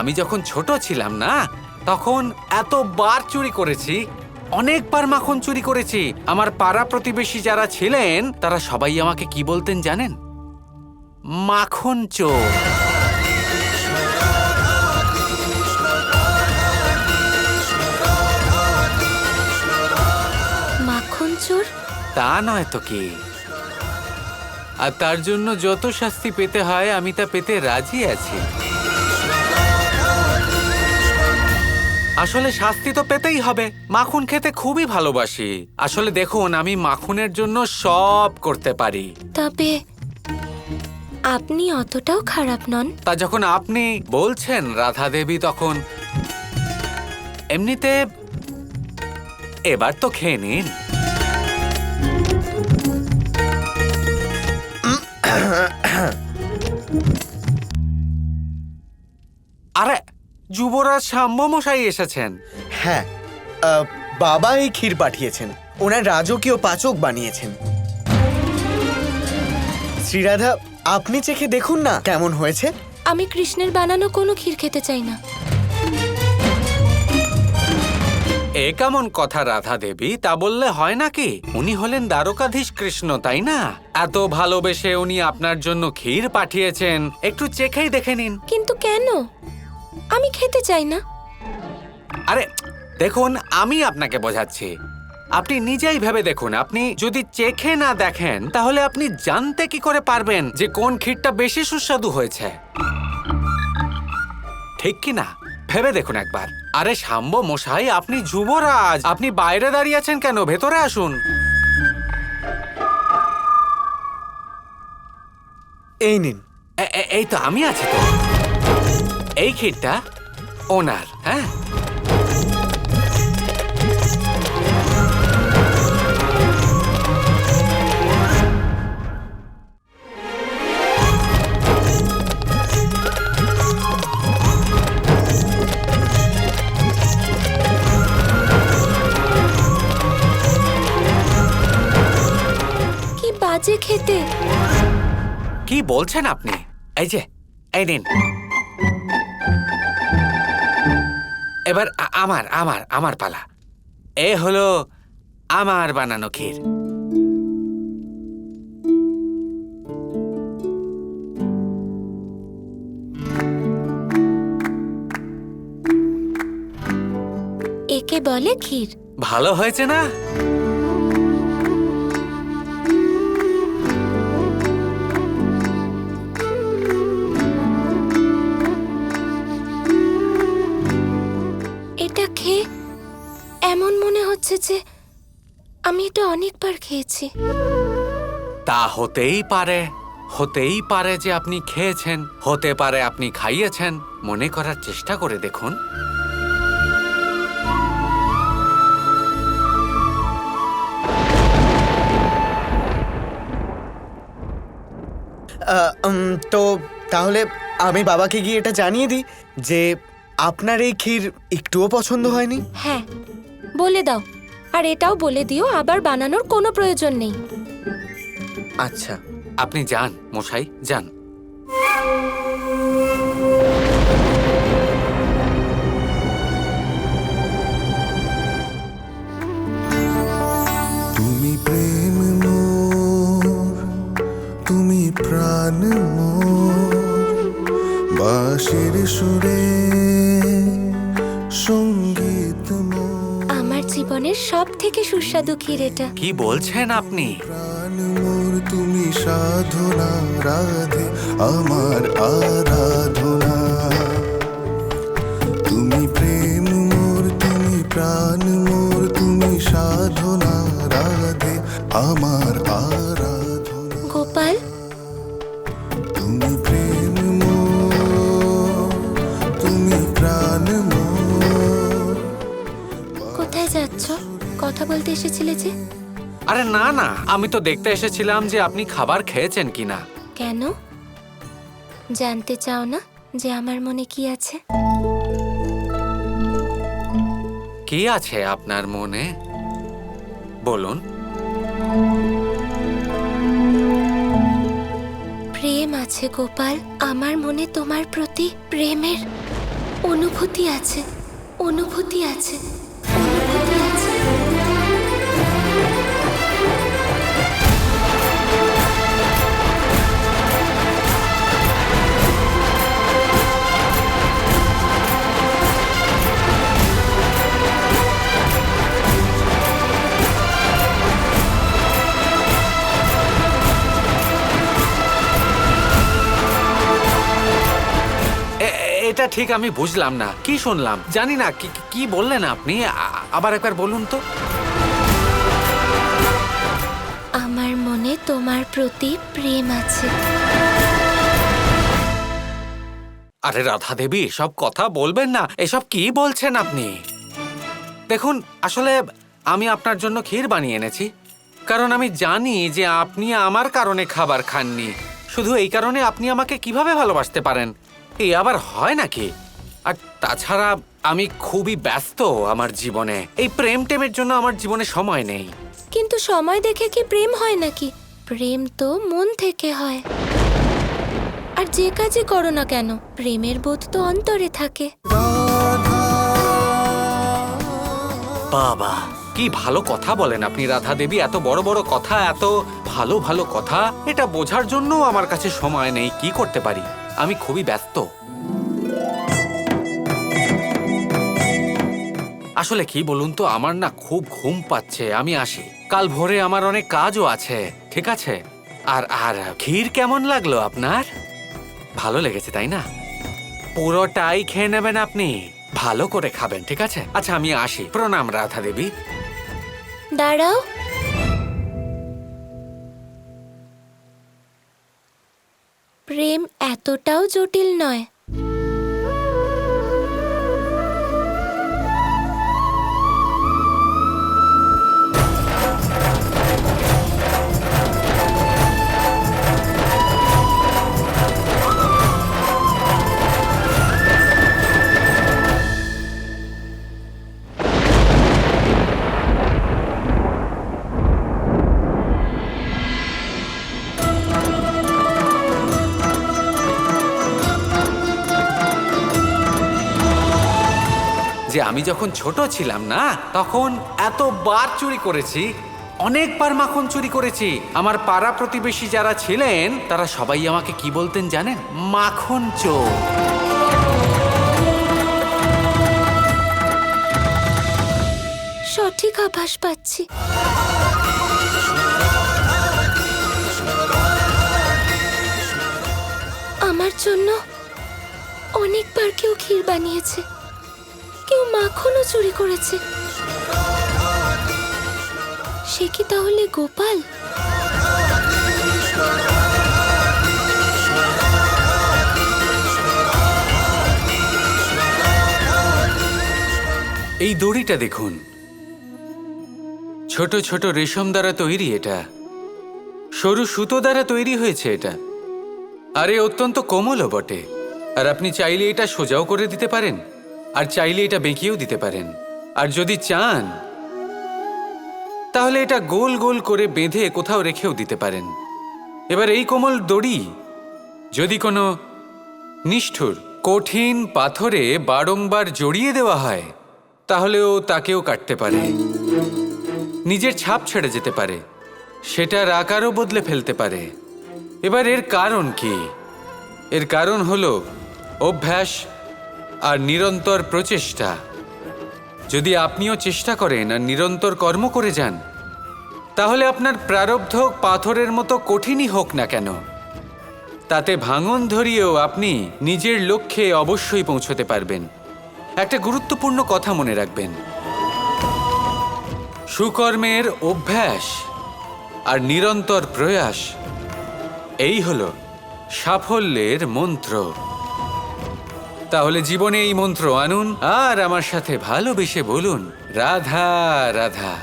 আমি যখন ছোট ছিলাম না, তখন এতবার চুরি করেছি, অনেকবার মাখন চুরি করেছি। আমার পাড়া প্রতিবেশী যারা ছিলেন তারা সবাই আমাকে কি বলতেন জানেন? মাখন চোর। মাখন চোর? তা নয় তো কি। আর তার জন্য যত শাস্তি পেতে হয় আমি তা পেতে রাজি আছি। আসলে শাস্তি তো পেতেই হবে। মাখন খেতে খুবই ভালোবাসি। আসলে দেখুন, আমি মাখনের জন্য সব করতে পারি। তবে আপনি অতটাও খারাপ নন। তা যখন আপনি বলছেন রাধা দেবী, তখন এমনিতে এবার তো খেয়ে নিন। আরে, যুবরাজ শাম্ব মশাই এসেছেন। হ্যাঁ, বাবা এই ক্ষীর পাঠিয়েছেন। ওনার রাজকীয় পাচক বানিয়েছেন। শ্রীরাধা, আপনি চেখে দেখুন না কেমন হয়েছে। আমি কৃষ্ণের বানানো কোনো ক্ষীর খেতে চাই না। এ কেমন কথা রাধা দেবী? তা বললে হয় নাকি? উনি হলেন দ্বারকাধীশ কৃষ্ণ, তাই না? এত ভালোবেসে উনি আপনার জন্য ক্ষীর পাঠিয়েছেন, একটু চেখেই দেখে নিন। কিন্তু কেন? আমি খেতে চাই না। আরে দেখুন, আমি আপনাকে বোঝাচ্ছি, আপনি নিজেই ভেবে দেখুন। আপনি যদি চেখে না দেখেন তাহলে আপনি জানতে কি করে পারবেন যে কোন ক্ষীরটা বেশি সুস্বাদু হয়েছে? ঠিক কি না? ভেবে দেখুন একবার। আরে শাম্ব মশাই, আপনি যুবরাজ, আপনি বাইরে দাঁড়িয়ে আছেন কেন? ভেতরে আসুন। এই নিন। এই তো আমি আছি তো। এই ক্ষীরটা ওনার। হ্যাঁ, কি বাজে খেতে। কি বলছেন আপনি? এই যে, এই নিন। এবার আমার পালা। এ হলো আমার বানানো ক্ষীর। একে বলে ক্ষীর। ভালো হয়েছে না? এটা খেয়ে এমন মনে হচ্ছে যে আমি এটা অনেকবার খেয়েছি। তা হতেই পারে যে আপনি খেয়েছেন, হতে পারে আপনি খাইয়েছেন। মনে করার চেষ্টা করে দেখুন। তো তাহলে আমি বাবাকে গিয়ে এটা জানিয়ে দিই যে আপনার এই ক্ষীর একটুও পছন্দ হয়নি। হ্যাঁ, বলে দাও। আর এটাও বলে দিও আবার বানানোর কোনো প্রয়োজন নেই। আচ্ছা। আপনি যান মশাই, যান। তুমি প্রেম মোর, তুমি প্রাণ মোর, বাঁশির সুরে সঙ্গীত মোর। আমার জীবনের সব থেকে সুস্বাদু ক্ষীর এটা। কি বলছেন আপনি? প্রাণ মোর, তুমি সাধনা রাধে আমার আরাধনা। তুমি প্রেম মোর, তুমি প্রাণ মোর, তুমি সাধনা রাধে আমার আরাধনা। গোপাল, তুমি প্রেম মোর, তুমি প্রাণ মোর। কোথায় যাচ্ছ? কথা বলতে এসেছিলে যে? আরে না না, আমি তো দেখতে এসেছিলাম যে আপনি খাবার খেয়েছেন কিনা। কেন? জানতে চাও না যে আমার মনে কি আছে? কি আছে আপনার মনে? বলুন। প্রেম আছে গোপাল। আমার মনে তোমার প্রতি প্রেমের অনুভূতি আছে, অনুভূতি আছে, অনুভূতি আছে। এটা ঠিক আমি বুঝলাম না, কি শুনলাম জানি না। কি বললেন আপনি? আবার একবার বলুন তো। আমার মনে তোমার প্রতি প্রেম আছে। আরে রাধা দেবী, এসব কথা বলবেন না। এসব কি বলছেন আপনি? দেখুন, আসলে আমি আপনার জন্য ক্ষীর বানিয়ে এনেছি, কারণ আমি জানি যে আপনি আমার কারণে খাবার খাননি। শুধু এই কারণে আপনি আমাকে কিভাবে ভালোবাসতে পারেন? এই আবার হয় নাকি? আর তাছাড়া আমি খুবই ব্যস্ত আমার জীবনে। এই প্রেম টেমের জন্য আমার জীবনে সময় নেই। কিন্তু সময় দেখে কি প্রেম হয় নাকি? প্রেম তো মন থেকে হয়। আর যে কাজই করো না কেন, প্রেমের বোধ তো অন্তরে থাকে। বাবা, কি ভালো কথা বলেন আপনি রাধা দেবী। এত বড় বড় কথা, এত ভালো ভালো কথা, এটা বোঝার জন্য আমার কাছে সময় নেই। কি করতে পারি? আমি খুবই ব্যস্ত। আসলে কি বলুন তো, আমার না খুব ঘুম পাচ্ছে। আমি আসি, কাল ভোরে আমার অনেক কাজও আছে। ঠিক আছে? আর ক্ষীর কেমন লাগলো আপনার? ভালো লেগেছে তাই না? পুরোটাই খেয়ে নেবেন আপনি, ভালো করে খাবেন, ঠিক আছে? আচ্ছা, আমি আসি। প্রণাম রাধা দেবী। দাঁড়াও, প্রেম এতটাও জটিল নয়। যে আমি যখন ছোট ছিলাম না, তখন এতবার চুরি করেছি, অনেকবার মাখন চুরি করেছি। আমার পাড়া প্রতিবেশী যারা ছিলেন তারা সবাই আমাকে কি বলতেন জানেন? মাখন চোর। সঠিক আভাস পাচ্ছি। আমার জন্য অনেকবার কেউ ক্ষীর বানিয়েছে, কেউ মাখনও চুরি করেছে। সে কি তাহলে গোপাল? এই দড়িটা দেখুন, ছোট ছোট রেশম দ্বারা তৈরি। এটা সরু সুতো দ্বারা তৈরি হয়েছে এটা। আরে অত্যন্ত কোমলও বটে। আর আপনি চাইলে এটা সোজাও করে দিতে পারেন, আর চাইলে এটা বেঁকিয়েও দিতে পারেন। আর যদি চান তাহলে এটা গোল গোল করে বেঁধে কোথাও রেখেও দিতে পারেন। এবার এই কোমল দড়ি যদি কোনো নিষ্ঠুর কঠিন পাথরে বারংবার জড়িয়ে দেওয়া হয়, তাহলেও তাকেও কাটতে পারে, নিজের ছাপ ছেড়ে যেতে পারে, সেটার আকারও বদলে ফেলতে পারে। এবার এর কারণ কি? এর কারণ হলো অভ্যাস আর নিরন্তর প্রচেষ্টা। যদি আপনিও চেষ্টা করেন আর নিরন্তর কর্ম করে যান, তাহলে আপনার প্রারব্ধ পাথরের মতো কঠিনই হোক না কেন, তাতে ভাঙন ধরিয়েও আপনি নিজের লক্ষ্যে অবশ্যই পৌঁছতে পারবেন। একটা গুরুত্বপূর্ণ কথা মনে রাখবেন, সুকর্মের অভ্যাস আর নিরন্তর প্রয়াস, এই হলো সাফল্যের মন্ত্র। তাহলে জীবনে এই মন্ত্র আনুন আর আমার সাথে ভালোবেসে বলুন, রাধা রাধা।